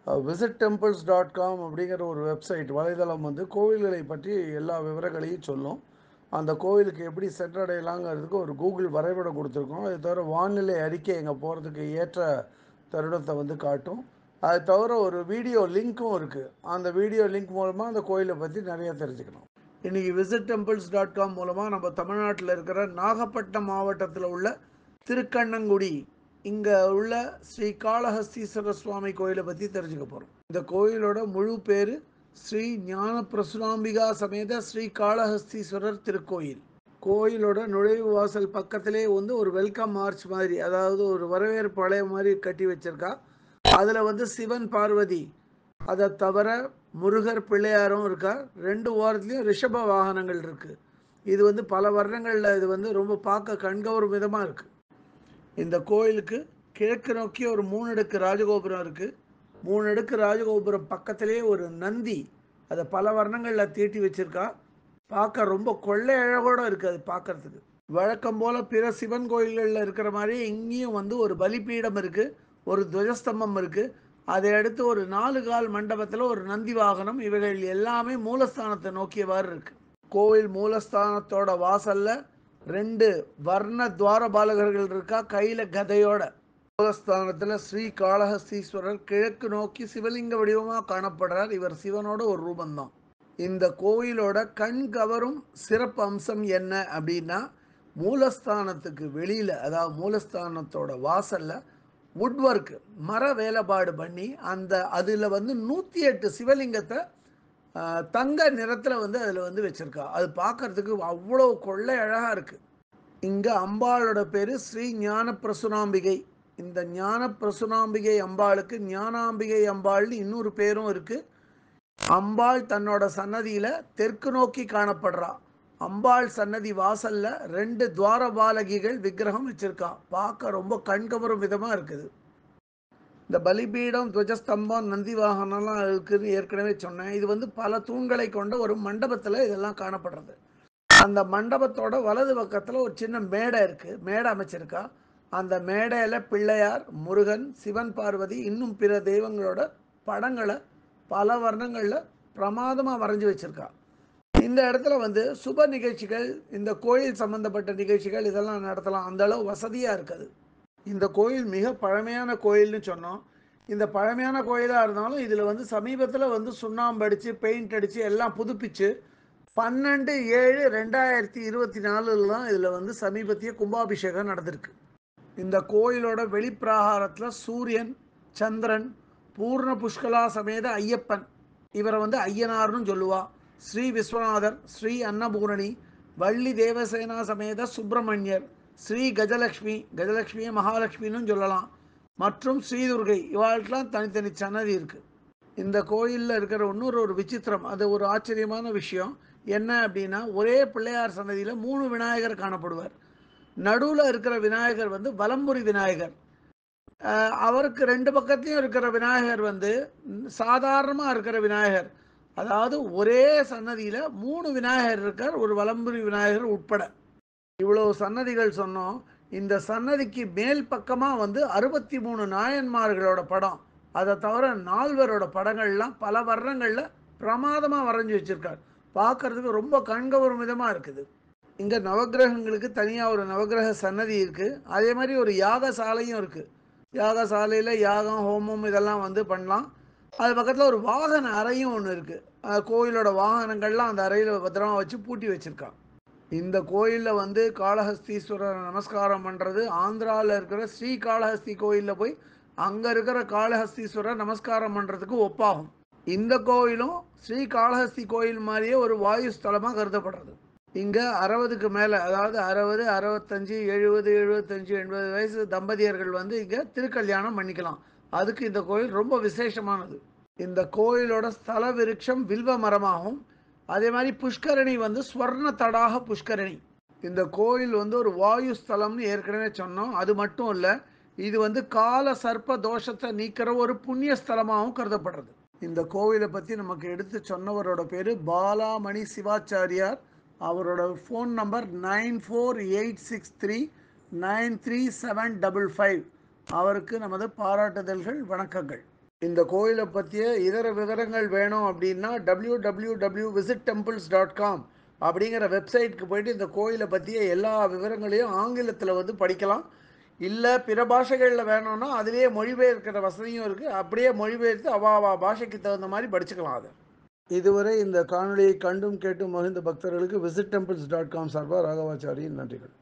visittemples.com அப்படிங்கிற ஒரு website வலைதளம் வந்து கோவில்களை பற்றி எல்லா விவரங்களையும் சொல்லும். அந்த கோவிலுக்கு எப்படி சென்றடையலாங்கிறதுக்கு ஒரு கூகுள் வரைபடம் கொடுத்துருக்கோம். அது தவிர வானிலை அறிக்கை எங்கே போகிறதுக்கு ஏற்ற தருணத்தை வந்து காட்டும். அது தவிர ஒரு வீடியோ லிங்க்கும் இருக்குது. அந்த வீடியோ லிங்க் மூலமாக அந்த கோயிலை பற்றி நிறைய தெரிஞ்சுக்கலாம். இன்றைக்கி visittemples.com மூலமாக நம்ம தமிழ்நாட்டில் இருக்கிற நாகப்பட்டினம் மாவட்டத்தில் உள்ள திருக்கண்ணங்குடி இங்கே உள்ள ஸ்ரீ காளஹஸ்தீஸ்வரர் சுவாமி கோயிலை பற்றி தெரிஞ்சுக்க போகிறோம். இந்த கோயிலோட முழு பேர் ஸ்ரீ ஞான பிரசுராம்பிகா சமேத ஸ்ரீ காளஹஸ்தீஸ்வரர் திருக்கோயில். கோயிலோட நுழைவு வாசல் பக்கத்திலே வந்து ஒரு வெல்கம் மார்ச் மாதிரி, அதாவது ஒரு வரவேற்பு பழைய மாதிரி கட்டி வச்சிருக்கா. அதில் வந்து சிவன் பார்வதி, அதை தவிர முருகர் பிள்ளையாரும் இருக்கா. ரெண்டு ஓரத்துலேயும் ரிஷப வாகனங்கள் இருக்குது. இது வந்து பல வருடங்களில் இது வந்து ரொம்ப பார்க்க கண்கவரும் விதமாக இருக்குது. இந்த கோயிலுக்கு கிழக்கு நோக்கி ஒரு 3 அடுக்கு ராஜகோபுரம் இருக்குது. 3 அடுக்கு ராஜகோபுரம் பக்கத்திலே ஒரு நந்தி, அதை பல வர்ணங்களில் தீட்டி வச்சிருக்கா. பார்க்க ரொம்ப கொள்ளை அழகோடு இருக்குது அது பார்க்கறதுக்கு. வழக்கம் போல் பிற சிவன் கோயில்களில் இருக்கிற மாதிரி இங்கேயும் வந்து ஒரு பலிபீடம் இருக்குது, ஒரு துவஜஸ்தம்பம் இருக்குது. அதை அடுத்து ஒரு 4 கால் மண்டபத்தில் ஒரு நந்தி வாகனம். இவைகள் எல்லாமே மூலஸ்தானத்தை நோக்கியவாறு இருக்குது. கோவில் மூலஸ்தானத்தோட வாசலில் 2 வர்ண துவாரபாலகர்கள் இருக்கா, கையில் கதையோட. மூலஸ்தானத்தில் ஸ்ரீ காளஹஸ்தீஸ்வரர் கிழக்கு நோக்கி சிவலிங்க வடிவமாக காணப்படுறார். இவர் சிவனோட ஒரு ரூபந்தான். இந்த கோயிலோட கண் கவரும் சிறப்பு அம்சம் என்ன அப்படின்னா, மூலஸ்தானத்துக்கு வெளியில், அதாவது மூலஸ்தானத்தோட வாசலில் வுட் ஒர்க், மர வேலைப்பாடு பண்ணி அதில் வந்து 108 சிவலிங்கத்தை தங்க நிறத்தில் வந்து அதில் வந்து வச்சுருக்கா. அது பார்க்குறதுக்கு அவ்வளோ கொள்ளை அழகாக இருக்குது. இங்கே அம்பாளோட பேர் ஸ்ரீ ஞான பிரசுராம்பிகை. இந்த ஞான பிரசுராம்பிகை அம்பாளுக்கு ஞானாம்பிகை அம்பாள்னு இன்னொரு பேரும் இருக்குது. அம்பாள் தன்னோட சன்னதியில் தெற்கு நோக்கி காணப்படுறா. அம்பாள் சன்னதி வாசலில் 2 துவாரபாலகிகள் விக்கிரகம் வச்சுருக்கா. பார்க்க ரொம்ப கண்கவரும் விதமாக இருக்குது. இந்த பலிபீடம், துவஜஸ்தம்பம், நந்தி வாகனம்லாம் இருக்குதுன்னு ஏற்கனவே சொன்னேன். இது வந்து பல தூண்களை கொண்ட ஒரு மண்டபத்தில் இதெல்லாம் காணப்படுறது. அந்த மண்டபத்தோட வலது பக்கத்தில் ஒரு சின்ன மேடை இருக்குது, மேடை அமைச்சிருக்கா. அந்த மேடையில் பிள்ளையார், முருகன், சிவன் பார்வதி, இன்னும் பிற தெய்வங்களோட படங்களை பல வர்ணங்களில் பிரமாதமாக வரைஞ்சி வச்சுருக்கா. இந்த இடத்துல வந்து சுப நிகழ்ச்சிகள், இந்த கோயில் சம்மந்தப்பட்ட நிகழ்ச்சிகள் இதெல்லாம் நடத்தலாம். அந்தளவு வசதியாக இருக்குது. இந்த கோயில் மிக பழமையான கோயில்னு சொன்னோம். இந்த பழமையான கோயிலாக இருந்தாலும் இதில் வந்து சமீபத்தில் வந்து சுண்ணாம்பு அடித்து பெயிண்ட் அடித்து எல்லாம் புதுப்பிச்சு 12/7/2024 தான் இதில் வந்து சமீபத்திய கும்பாபிஷேகம் நடந்திருக்கு. இந்த கோயிலோட வெளிப்பிரகாரத்தில் சூரியன், சந்திரன், பூர்ண புஷ்கலா சமேத ஐயப்பன், இவரை வந்து ஐயனார்னு சொல்லுவா. ஸ்ரீ விஸ்வநாதர், ஸ்ரீ அன்னபூரணி, வள்ளி தேவசேனா சமேத சுப்பிரமணியர், ஸ்ரீ கஜலக்ஷ்மி, கஜலக்ஷ்மியை மகாலட்சுமின்னு சொல்லலாம், மற்றும் ஸ்ரீதுர்கை, இவாளுக்கெல்லாம் தனித்தனி சன்னதி இருக்குது. இந்த கோயிலில் இருக்கிற இன்னொரு விசித்திரம், அது ஒரு ஆச்சரியமான விஷயம் என்ன அப்படின்னா, ஒரே பிள்ளையார் சன்னதியில் 3 விநாயகர் காணப்படுவார். நடுவில் இருக்கிற விநாயகர் வந்து வலம்புரி விநாயகர். அவருக்கு 2 பக்கத்துலையும் இருக்கிற விநாயகர் வந்து சாதாரணமாக இருக்கிற விநாயகர். அதாவது ஒரே சன்னதியில் 3 விநாயகர் இருக்கார், ஒரு வலம்புரி விநாயகர் உட்பட. இவ்வளோ சன்னதிகள் சொன்னோம். இந்த சன்னதிக்கு மேல் பக்கமாக வந்து 63 நாயன்மார்களோட படம், அதை தவிர 4 படங்கள்லாம் பல வர்ணங்களில் பிரமாதமாக வரைஞ்சி வச்சுருக்கார். பார்க்குறதுக்கு ரொம்ப கண்கவரும் விதமாக இருக்குது. இங்கே நவகிரகங்களுக்கு தனியாக ஒரு நவகிரக சன்னதி இருக்குது. அதே மாதிரி ஒரு யாகசாலையும் இருக்குது. யாகசாலையில் யாகம், ஹோமம் இதெல்லாம் வந்து பண்ணலாம். அது பக்கத்தில் ஒரு வாகன அறையும் ஒன்று இருக்குது. கோயிலோட வாகனங்கள்லாம் அந்த அறையில் பத்திரமா வச்சு பூட்டி வச்சுருக்கான். இந்த கோயிலில் வந்து காளஹஸ்தீஸ்வரர் நமஸ்காரம் பண்ணுறது ஆந்திராவில் இருக்கிற ஸ்ரீ காளஹஸ்தி கோயிலில் போய் அங்கே இருக்கிற காளஹஸ்தீஸ்வரர் நமஸ்காரம் பண்ணுறதுக்கு ஒப்பாகும். இந்த கோயிலும் ஸ்ரீ காளஹஸ்தி கோயில் மாதிரியே ஒரு வாயு ஸ்தலமாக கருதப்படுறது. இங்கே 60க்கு மேலே, அதாவது 60, 65, 70, 75, 80 வயசு தம்பதியர்கள் வந்து இங்கே திருக்கல்யாணம் பண்ணிக்கலாம். அதுக்கு இந்த கோயில் ரொம்ப விசேஷமானது. இந்த கோயிலோட ஸ்தல விருட்சம் வில்வ மரமாகும். அதே மாதிரி புஷ்கரணி வந்து ஸ்வர்ண தடாக புஷ்கரணி. இந்த கோயில் வந்து ஒரு வாயு ஸ்தலம்னு ஏற்கனவே சொன்னோம். அது மட்டும் இல்லை, இது வந்து கால சர்ப்ப தோஷத்தை நீக்கிற ஒரு புண்ணிய ஸ்தலமாகவும் கருதப்படுறது. இந்த கோவிலை பற்றி நமக்கு எடுத்து சொன்னவரோட பேர் பாலாமணி சிவாச்சாரியார். அவரோட ஃபோன் நம்பர் 9486393755. அவருக்கு நமது பாராட்டுதல்கள், வணக்கங்கள். இந்த கோயிலை பற்றிய இதர விவரங்கள் வேணும் அப்படின்னா www.visittemples.com அப்படிங்கிற வெப்சைட்டுக்கு போயிட்டு இந்த கோயிலை பற்றிய எல்லா விவரங்களையும் ஆங்கிலத்தில் வந்து படிக்கலாம். இல்லை பிற பாஷைகளில் வேணும்னா அதுலேயே மொழிபெயர்க்கிற வசதியும் இருக்குது. அப்படியே மொழிபெயர்த்து அவா பாஷைக்கு தகுந்த மாதிரி படிச்சுக்கலாம் அதை. இதுவரை இந்த காணொளியை கண்டும் கேட்டும் மகிழ்ந்த பக்தர்களுக்கு visit temples.com சார்பாக ராகவாச்சாரியின் நன்றிகள்.